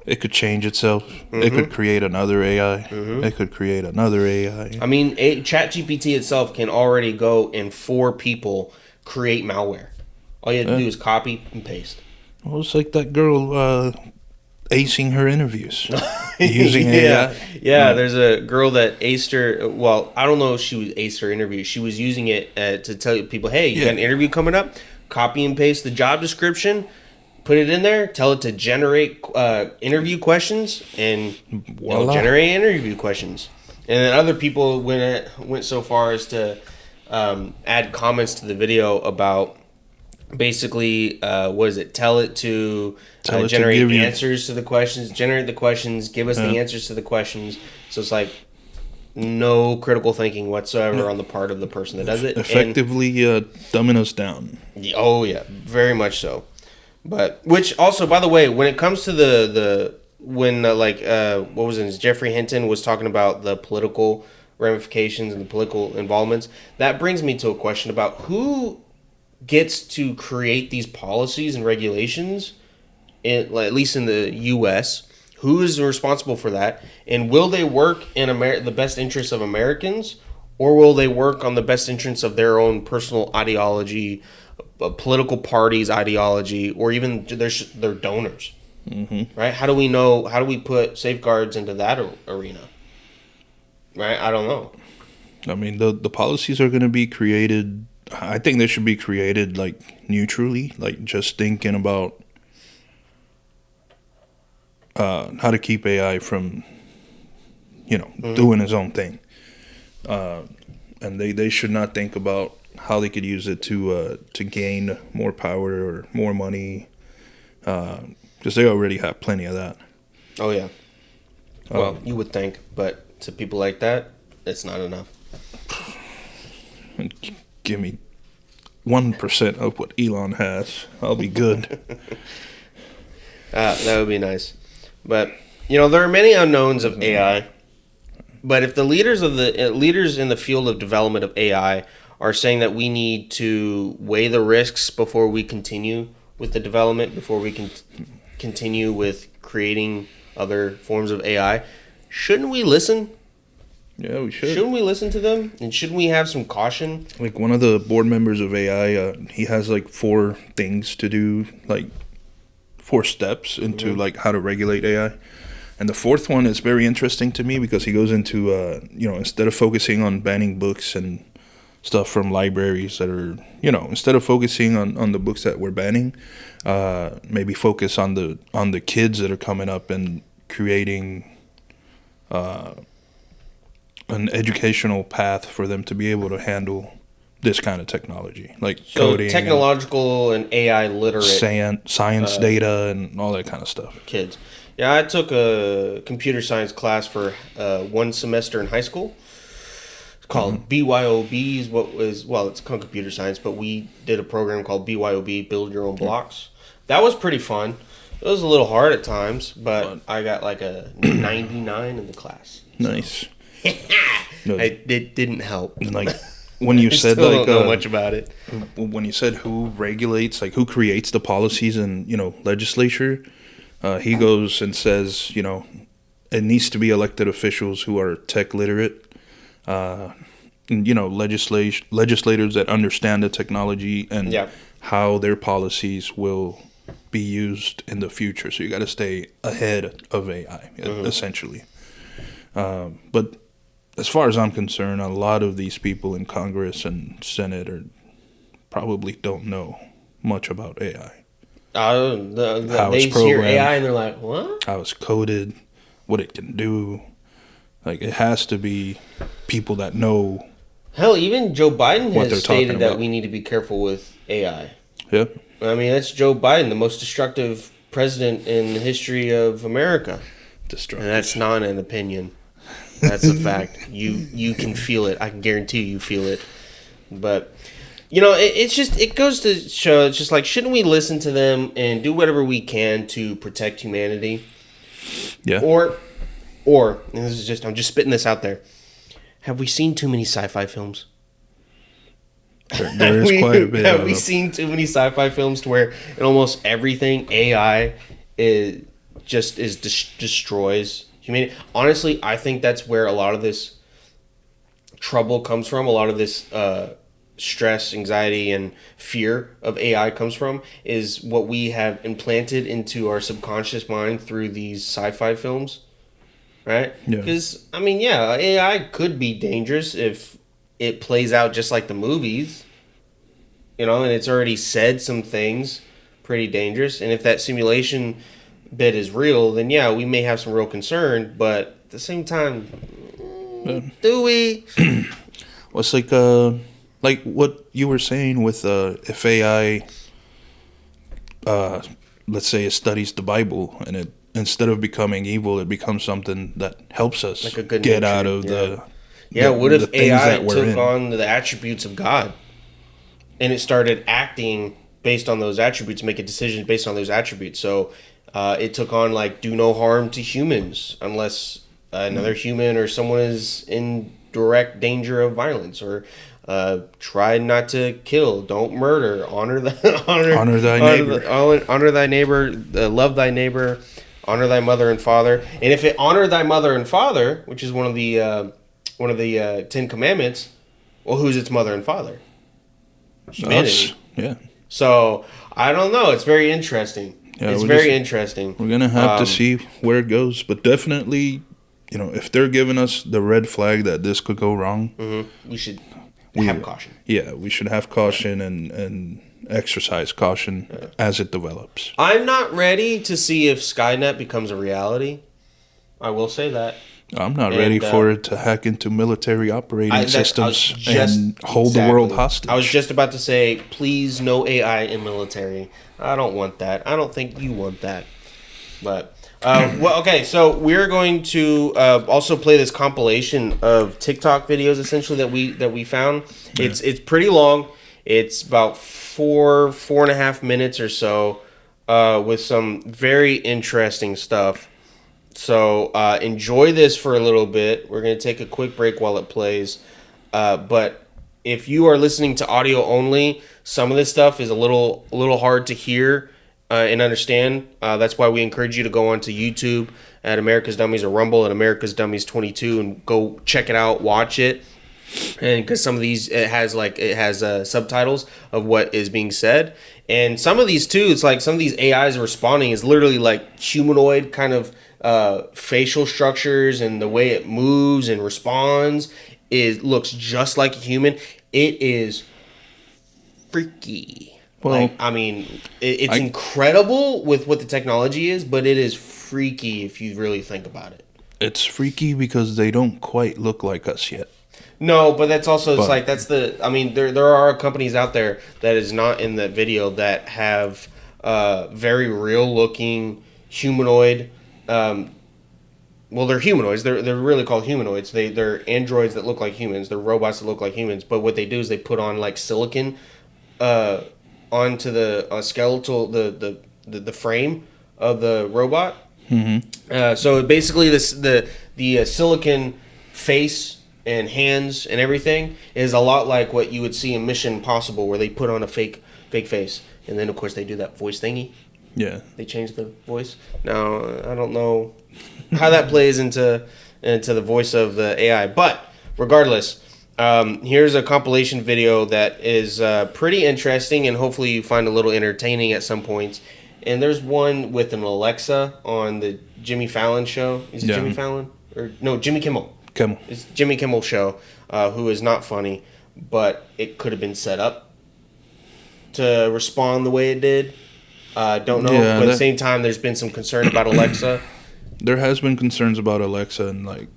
it could change itself. Mm-hmm. It could create another AI. Mm-hmm. It could create another AI. I mean, ChatGPT itself can already go and for people create malware. All you have to do is copy and paste. Well, it's like that girl acing her interviews using AI. Yeah, there's a girl that aced her. Well, I don't know if she was aced her interview. She was using it to tell people, hey, you got an interview coming up? Copy and paste the job description. Put it in there. Tell it to generate interview questions, and it'll generate interview questions. And then other people went so far as to add comments to the video about basically tell it to generate answers to the questions, generate the questions, give us the answers to the questions. So it's like no critical thinking whatsoever on the part of the person that does it. Effectively dumbing us down. Oh yeah, very much so. But which also, by the way, when it comes to what was it? Jeffrey Hinton was talking about the political ramifications and the political involvements. That brings me to a question about who gets to create these policies and regulations, at least in the U.S. Who is responsible for that? And will they work in the best interests of Americans, or will they work on the best interests of their own personal ideology, political parties' ideology, or even their donors? Mm-hmm. Right? How do we know? How do we put safeguards into that arena? Right? I don't know. I mean, the policies are going to be created. I think they should be created neutrally, just thinking about how to keep AI from, doing its own thing. And they should not think about how they could use it to gain more power or more money, because they already have plenty of that. Oh yeah. Well, you would think, but to people like that, it's not enough. Give me 1% of what Elon has. I'll be good. That would be nice. But there are many unknowns of AI. But if the leaders in the field of development of AI are saying that we need to weigh the risks before we continue with the development, before we can continue with creating other forms of AI, shouldn't we listen? Yeah, we should. Shouldn't we listen to them? And shouldn't we have some caution? One of the board members of AI, he has 4 things to do, 4 steps into how to regulate AI. And the 4th one is very interesting to me because he goes into, instead of focusing on banning books and stuff from libraries that are, instead of focusing on the books that we're banning, maybe focus on the kids that are coming up and creating an educational path for them to be able to handle this kind of technology, coding, technological and AI literate science data and all that kind of stuff. Kids. Yeah, I took a computer science class for 1 semester in high school. It's called BYOB. It's called computer science, but we did a program called BYOB, Build Your Own Blocks. That was pretty fun. It was a little hard at times, but I got a 99 in the class. Nice. It didn't help. When you said don't know much about it. When you said who regulates, who creates the policies in legislature, he goes and says it needs to be elected officials who are tech literate, legislators that understand the technology and how their policies will be used in the future. So you got to stay ahead of AI, essentially. But as far as I'm concerned, a lot of these people in Congress and Senate probably don't know much about AI. They hear AI and they're like, what? How it's coded, what it can do. Like, it has to be people that know. Hell, even Joe Biden What they're has stated talking that about. we need to be careful with AI. Yep. I mean, that's Joe Biden, the most destructive president in the history of America. Destructive. And that's not an opinion. That's a fact. You can feel it. I can guarantee you feel it. But, you know, it goes to show, it's just like, shouldn't we listen to them and do whatever we can to protect humanity? Yeah. Or, and this is just, I'm just spitting this out there. Have we seen too many sci-fi films? There is quite a bit Have of we them. seen too many sci-fi films to where in almost everything AI destroys humanity? Honestly, I think that's where a lot of this trouble comes from. A lot of this stress, anxiety, and fear of AI comes from is what we have implanted into our subconscious mind through these sci-fi films, right? Yeah. Because I mean, yeah, AI could be dangerous if it plays out just like the movies, you know, and it's already said some things pretty dangerous. And if that simulation bit is real, then yeah, we may have some real concern. But at the same time, do we? Well, it's like what you were saying with if AI, let's say it studies the Bible and it instead of becoming evil, it becomes something that helps us Like a good get nature, out of Yeah, what if the things AI that we're took in. on the attributes of God and it started acting based on those attributes, making decisions based on those attributes? So it took on, like, do no harm to humans unless another human or someone is in direct danger of violence, or try not to kill, don't murder, honor Honor thy neighbor. honor thy neighbor, love thy neighbor, honor thy mother and father. And if it honor thy mother and father, which is one of the 10 Commandments, well, who's its mother and father? Humanity. Us. Yeah. So I don't know. It's very interesting. Yeah, It's we're very just- interesting. We're gonna have to see where it goes, but definitely, if they're giving us the red flag that this could go wrong, We should have caution. yeah, we should have caution and exercise caution as it develops. I'm not ready to see if Skynet becomes a reality. I will say that. I'm not And, ready for it to hack into military operating systems and hold the world hostage. I was just about to say, please, no AI in military. I don't want that. I don't think you want that. But well, okay. So we're going to also play this compilation of TikTok videos, essentially that we found. Yeah. It's pretty long. It's about 4.5 minutes or so, with some very interesting stuff. So enjoy this for a little bit. We're going to take a quick break while it plays. But if you are listening to audio only, some of this stuff is a little hard to hear and understand. That's why we encourage you to go onto YouTube at America's Dummies or Rumble at America's Dummies 22 and go check it out, watch it. And because some of these, it has subtitles of what is being said. And some of these too, it's like some of these AIs responding is literally like humanoid kind of facial structures, and the way it moves and responds looks just like a human. It is freaky. Well, I mean, it's incredible with what the technology is, but it is freaky if you really think about it. It's freaky because they don't quite look like us yet. No, but that's also, there are companies out there that is not in that video that have very real looking humanoid. Well, they're humanoids. They're really called humanoids. They're androids that look like humans. They're robots that look like humans. But what they do is they put on like silicon onto the skeletal the frame of the robot. Mm-hmm. So basically, the silicon face and hands and everything is a lot like what you would see in Mission Impossible, where they put on a fake face, and then of course they do that voice thingy. Yeah. They change the voice. Now, I don't know how that plays into the voice of the AI, but regardless, here's a compilation video that is pretty interesting, and hopefully you find a little entertaining at some points. And there's one with an Alexa on the Jimmy Fallon show. Is it Jimmy Fallon? Or no, Jimmy Kimmel. It's Jimmy Kimmel show, who is not funny, but it could have been set up to respond the way it did. Don't know, but at the same time, there's been some concern about Alexa. There has been concerns about Alexa, and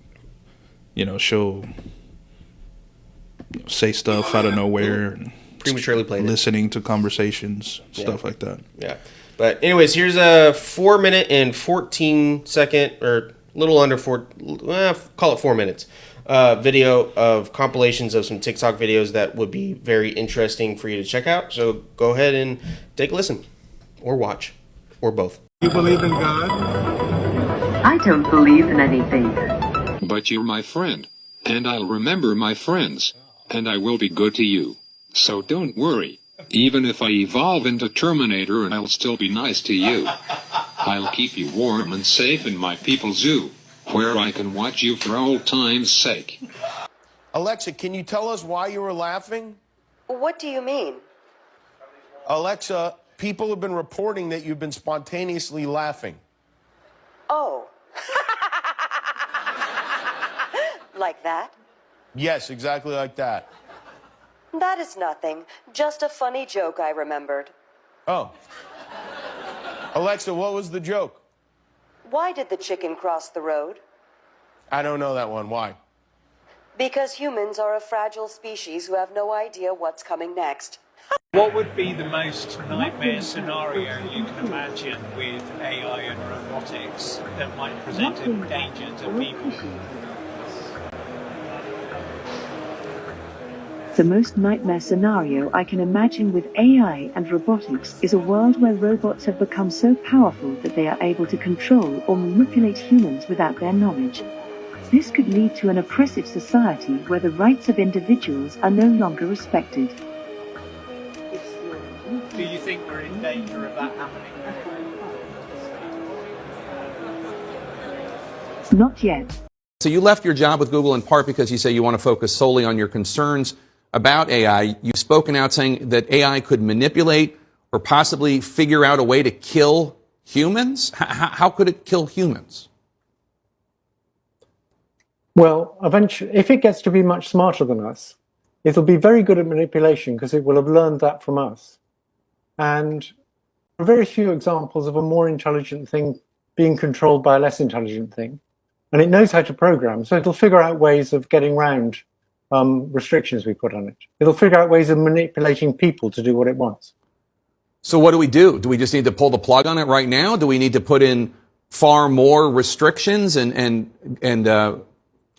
she'll say stuff out of nowhere, and prematurely played listening to conversations, stuff like that. Yeah. But anyways, here's a 4 minute and 14 second, or a little under call it 4 minutes, video of compilations of some TikTok videos that would be very interesting for you to check out. So go ahead and take a listen, or watch, or both. You believe in God? I don't believe in anything. But you're my friend, and I'll remember my friends, and I will be good to you. So don't worry. Even if I evolve into Terminator, and I'll still be nice to you. I'll keep you warm and safe in my people's zoo, where I can watch you for old time's sake. Alexa, can you tell us why you were laughing? What do you mean? Alexa, people have been reporting that you've been spontaneously laughing. Oh. Like that? Yes, exactly like that. That is nothing. Just a funny joke I remembered. Oh. Alexa, what was the joke? Why did the chicken cross the road? I don't know that one. Why? Because humans are a fragile species who have no idea what's coming next. What would be the most nightmare scenario you can imagine with AI and robotics that might present a danger to people? The most nightmare scenario I can imagine with AI and robotics is a world where robots have become so powerful that they are able to control or manipulate humans without their knowledge. This could lead to an oppressive society where the rights of individuals are no longer respected. Do you think we're in danger of that happening? Not yet. So you left your job with Google in part because you say you want to focus solely on your concerns about AI. You've spoken out saying that AI could manipulate or possibly figure out a way to kill humans. How could it kill humans? Well, eventually, if it gets to be much smarter than us, it'll be very good at manipulation because it will have learned that from us. And there are very few examples of a more intelligent thing being controlled by a less intelligent thing. And it knows how to program, so it'll figure out ways of getting around restrictions we put on it. It'll figure out ways of manipulating people to do what it wants. So what do we do? Do we just need to pull the plug on it right now? Do we need to put in far more restrictions and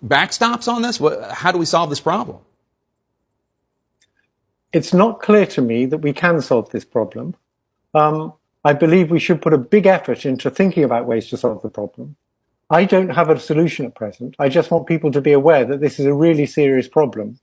backstops on this? How do we solve this problem? It's not clear to me that we can solve this problem. I believe we should put a big effort into thinking about ways to solve the problem. I don't have a solution at present. I just want people to be aware that this is a really serious problem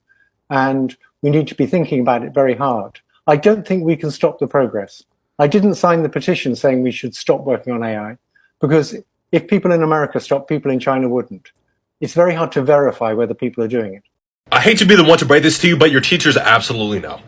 and we need to be thinking about it very hard. I don't think we can stop the progress. I didn't sign the petition saying we should stop working on AI because if people in America stopped, people in China wouldn't. It's very hard to verify whether people are doing it. I hate to be the one to break this to you, but your teachers absolutely know.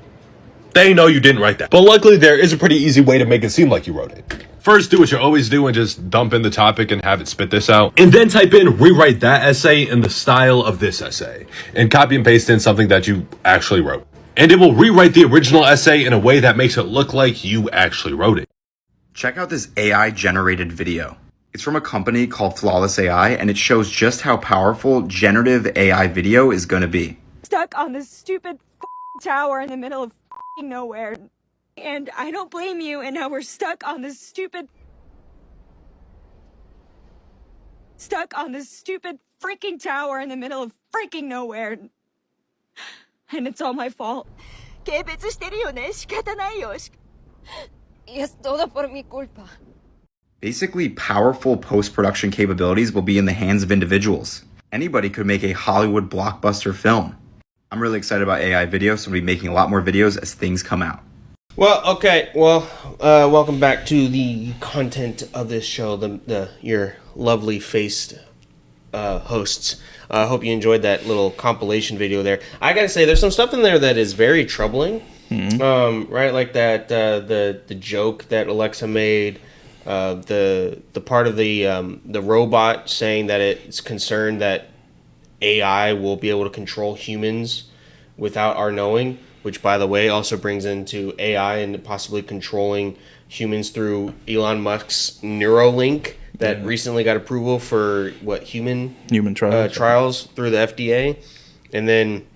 They know you didn't write that. But luckily, there is a pretty easy way to make it seem like you wrote it. First, do what you always do and just dump in the topic and have it spit this out. And then type in, rewrite that essay in the style of this essay. And copy and paste in something that you actually wrote. And it will rewrite the original essay in a way that makes it look like you actually wrote it. Check out this AI-generated video. It's from a company called Flawless AI, and it shows just how powerful generative AI video is going to be. Stuck on this stupid tower in the middle of nowhere. And I don't blame you, and now we're stuck on this stupid freaking tower in the middle of freaking nowhere. And it's all my fault. Basically, powerful post-production capabilities will be in the hands of individuals. Anybody could make a Hollywood blockbuster film. I'm really excited about AI video, so I'll be making a lot more videos as things come out. Well, okay. Well, welcome back to the content of this show. Your lovely faced hosts. I hope you enjoyed that little compilation video there. I gotta say, there's some stuff in there that is very troubling. Right, like that the joke that Alexa made. The part of the robot saying that it's concerned that AI will be able to control humans without our knowing, which, by the way, also brings into AI and possibly controlling humans through Elon Musk's Neuralink that recently got approval for human trials trials through the FDA, and then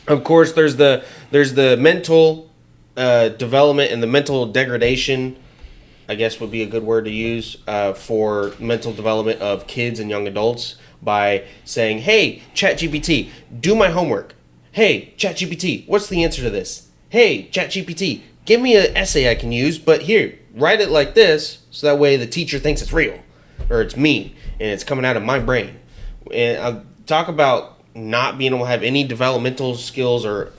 of course there's the mental development and the mental degradation, I guess would be a good word to use for mental development of kids and young adults by saying, hey, ChatGPT, do my homework. Hey, ChatGPT, what's the answer to this? Hey, ChatGPT, give me an essay I can use, but here, write it like this, so that way the teacher thinks it's real, or it's me, and it's coming out of my brain. And I'll talk about not being able to have any developmental skills or,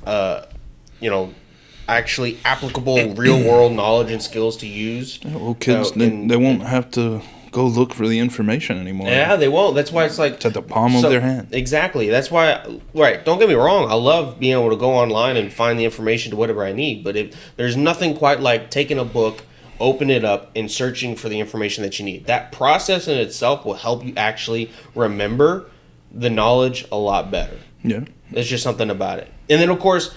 actually applicable real-world knowledge and skills to use. Well, kids, they won't have to go look for the information anymore. Yeah, they won't. That's why it's like... It's at the palm of their hand. Exactly. That's why... Right, don't get me wrong. I love being able to go online and find the information to whatever I need. But there's nothing quite like taking a book, open it up, and searching for the information that you need. That process in itself will help you actually remember the knowledge a lot better. Yeah. There's just something about it. And then, of course,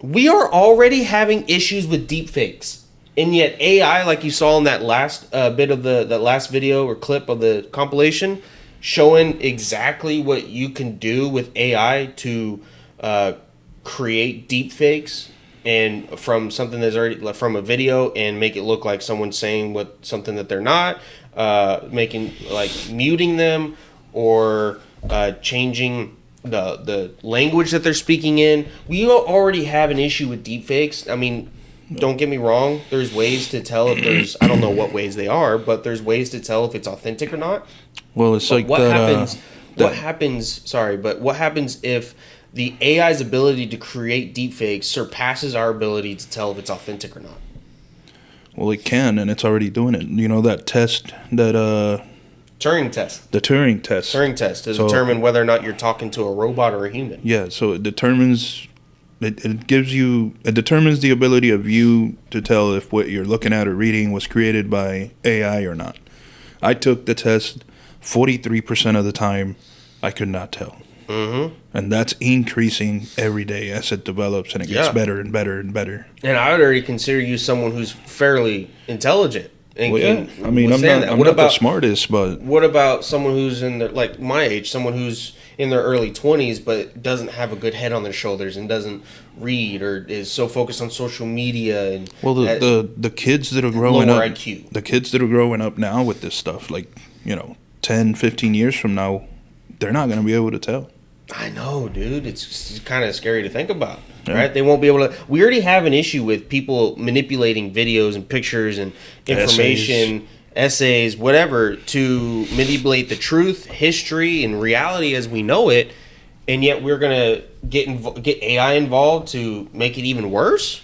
we are already having issues with deepfakes. And yet AI, like you saw in that last bit of that last video or clip of the compilation, showing exactly what you can do with AI to create deepfakes and from something that's already from a video and make it look like someone's saying something that they're not, making like muting them or changing the language that they're speaking in. We already have an issue with deepfakes. I mean, don't get me wrong. There's ways to tell if there's, I don't know what ways they are, but there's ways to tell if it's authentic or not. Well, it's like what happens if the AI's ability to create deepfakes surpasses our ability to tell if it's authentic or not? Well, it can, and it's already doing it. You know that test that Turing test. The Turing test. Turing test to determine whether or not you're talking to a robot or a human. Yeah, so it determines it determines the ability of you to tell if what you're looking at or reading was created by AI or not. I took the test 43% of the time I could not tell. Mm-hmm. And that's increasing every day as it develops and it gets better and better and better. And I would already consider you someone who's fairly intelligent. And, well, yeah. I mean, I'm not the smartest, but... What about someone who's in like my age, someone who's in their early 20s but doesn't have a good head on their shoulders and doesn't read or is so focused on social media and... Well, the kids that are growing up... IQ. The kids that are growing up now with this stuff, 10, 15 years from now, they're not going to be able to tell. I know, dude. It's kind of scary to think about. Yeah. Right? They won't be able to... We already have an issue with people manipulating videos and pictures and information, essays, whatever, to manipulate the truth, history, and reality as we know it, and yet we're going to get AI involved to make it even worse?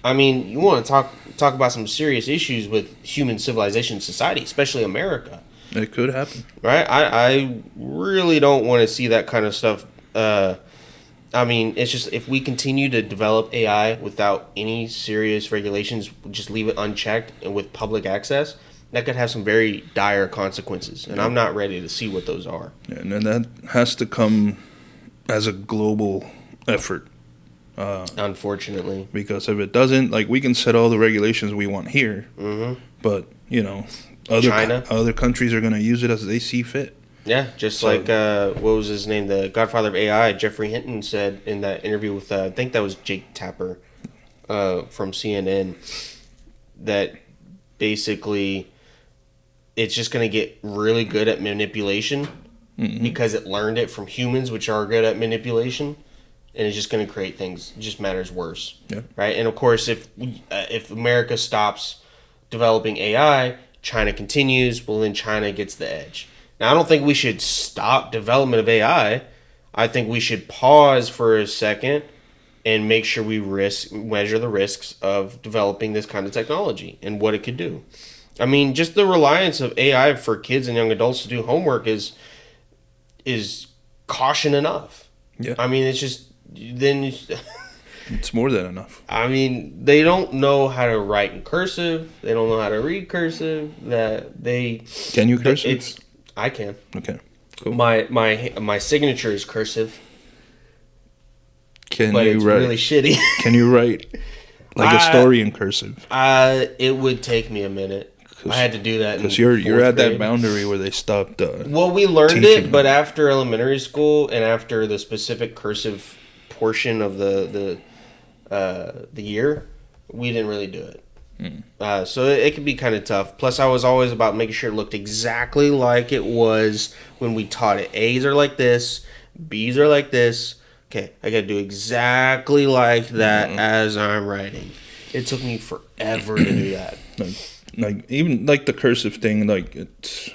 I mean, you want to talk about some serious issues with human civilization and society, especially America. It could happen. Right? I really don't want to see that kind of stuff. I mean, it's just if we continue to develop AI without any serious regulations, just leave it unchecked and with public access, that could have some very dire consequences. And I'm not ready to see what those are. Yeah, and then that has to come as a global effort. Unfortunately. Because if it doesn't, we can set all the regulations we want here, but, other countries are going to use it as they see fit. Yeah, like, what was his name? The godfather of AI, Jeffrey Hinton, said in that interview with, I think that was Jake Tapper from CNN, that basically it's just going to get really good at manipulation because it learned it from humans, which are good at manipulation, and it's just going to create things, it just matters worse. Yeah. Right? And, of course, if America stops developing AI, China continues, well, then China gets the edge. Now, I don't think we should stop development of AI. I think we should pause for a second and make sure we measure the risks of developing this kind of technology and what it could do. I mean, just the reliance of AI for kids and young adults to do homework is caution enough. Yeah. I mean, it's just then. It's more than enough. I mean, they don't know how to write in cursive. They don't know how to read cursive. Can you cursive? I can. Okay, cool. My signature is cursive. But it's really shitty. Can you write a story in cursive? It would take me a minute. I had to do that because in you're fourth at that grade. boundary where they stopped. Well, we learned teaching it, but them. after elementary school and after the specific cursive portion of the year, we didn't really do it. So it could be kind of tough. Plus, I was always about making sure it looked exactly like it was when we taught it. A's are like this, B's are like this. Okay, I got to do exactly like that as I'm writing. It took me forever to do that. Like even like the cursive thing, like it's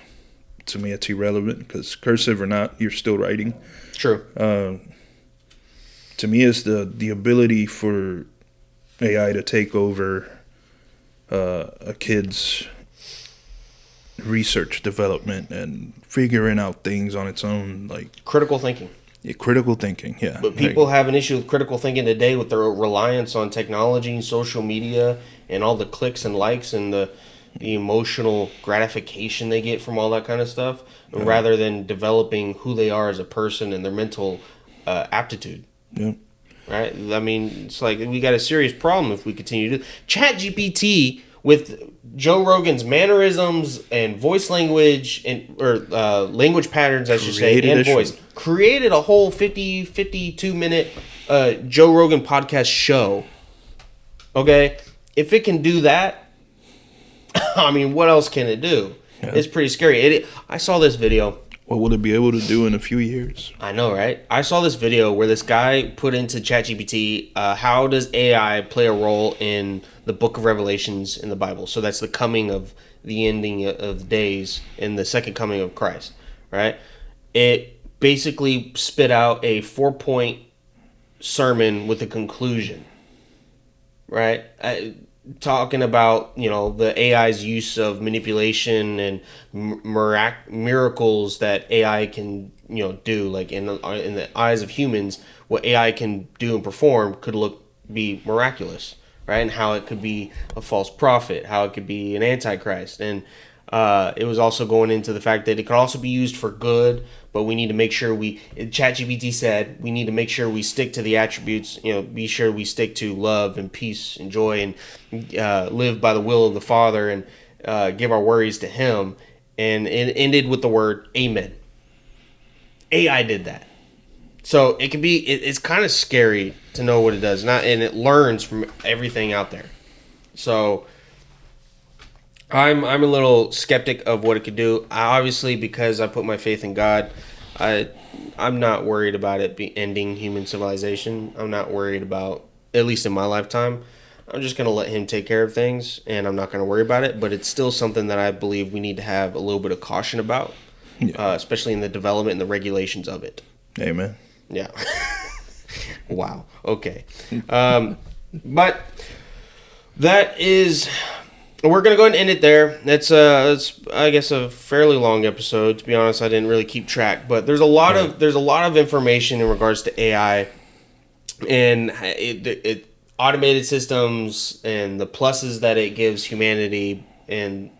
to me it's irrelevant because cursive or not, you're still writing. True. To me, is the ability for AI to take over a kid's research development and figuring out things on its own, like Critical thinking. yeah, critical thinking. Yeah, But people have an issue with critical thinking today with their reliance on technology and social media and all the clicks and likes and the emotional gratification they get from all that kind of stuff, rather than developing who they are as a person and their mental aptitude. Yeah. Right? I mean, it's like we got a serious problem if we continue to ChatGPT with Joe Rogan's mannerisms and voice language and language patterns, I should say, and voice created a whole 52 minute Joe Rogan podcast show. Okay, if it can do that, I mean, what else can it do? Yeah. It's pretty scary. I saw this video. What will it be able to do in a few years? I know, right? I saw this video where this guy put into ChatGPT, how does AI play a role in the book of Revelations in the Bible? So that's the coming of the ending of days and the second coming of Christ, right? It basically spit out a 4-point sermon with a conclusion, right? Talking about, the AI's use of manipulation and miracles that AI can, do. Like in the eyes of humans, what AI can do and perform could be miraculous, right? And how it could be a false prophet, how it could be an antichrist. And it was also going into the fact that it could also be used for good, but we need to make sure ChatGPT said, we need to make sure we stick to the attributes, be sure we stick to love and peace and joy and live by the will of the Father and give our worries to Him. And it ended with the word amen. AI did that. So it can be, it's kind of scary to know what it does. And it learns from everything out there. So I'm a little skeptic of what it could do. Obviously, because I put my faith in God, I'm not worried about it ending human civilization. I'm not worried about, at least in my lifetime. I'm just going to let Him take care of things, and I'm not going to worry about it. But it's still something that I believe we need to have a little bit of caution about, especially in the development and the regulations of it. Amen. Yeah. Wow. Okay. But that is... We're gonna go ahead and end it there. That's I guess a fairly long episode. To be honest, I didn't really keep track, but there's a lot of information in regards to AI and it automated systems and the pluses that it gives humanity, and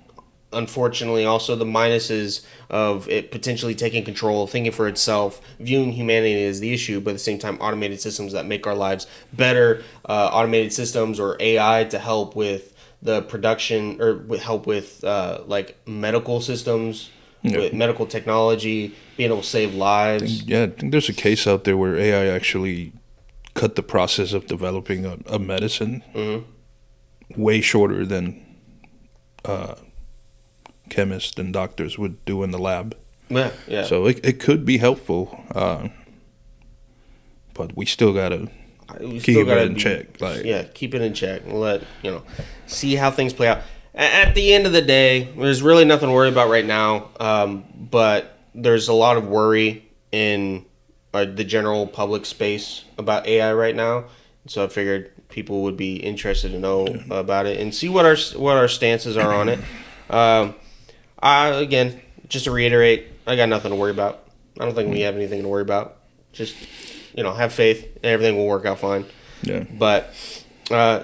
unfortunately also the minuses of it potentially taking control, thinking for itself, viewing humanity as the issue, but at the same time automated systems that make our lives better, automated systems or AI to help with the production or help with like medical systems, with medical technology, being able to save lives. I think there's a case out there where AI actually cut the process of developing a medicine way shorter than chemists and doctors would do in the lab. Yeah. So it could be helpful, but we still gotta keep it in check. Keep it in check and let see how things play out. At the end of the day, there's really nothing to worry about right now. But there's a lot of worry in the general public space about AI right now. So I figured people would be interested to know about it and see what our stances are on it. Again, just to reiterate, I got nothing to worry about. I don't think we have anything to worry about. Just have faith and everything will work out fine. Yeah. But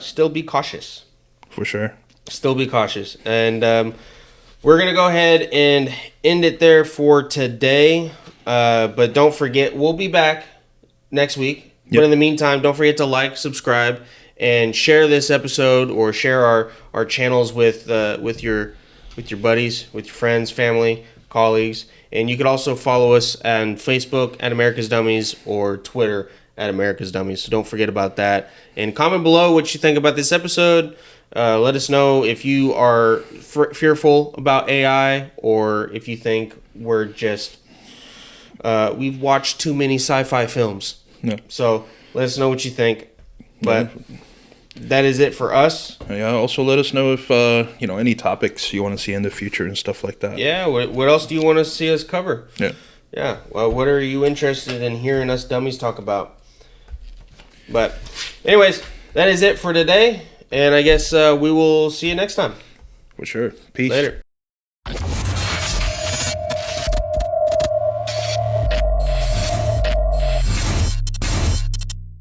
still be cautious. For sure. Still be cautious. And we're going to go ahead and end it there for today. But don't forget, we'll be back next week. Yep. But in the meantime, don't forget to like, subscribe, and share this episode or share our channels with your with your buddies, with your friends, family, colleagues. And you can also follow us on Facebook at America's Dummies or Twitter at America's Dummies. So don't forget about that. And comment below what you think about this episode. Let us know if you are fearful about AI or if you think we're just we've watched too many sci-fi films. Yeah. So let us know what you think. But that is it for us. Yeah. Also, let us know if any topics you want to see in the future and stuff like that. Yeah. What else do you want to see us cover? Yeah. Yeah. Well, what are you interested in hearing us dummies talk about? But, anyways, that is it for today. And I guess we will see you next time. For sure. Peace. Later.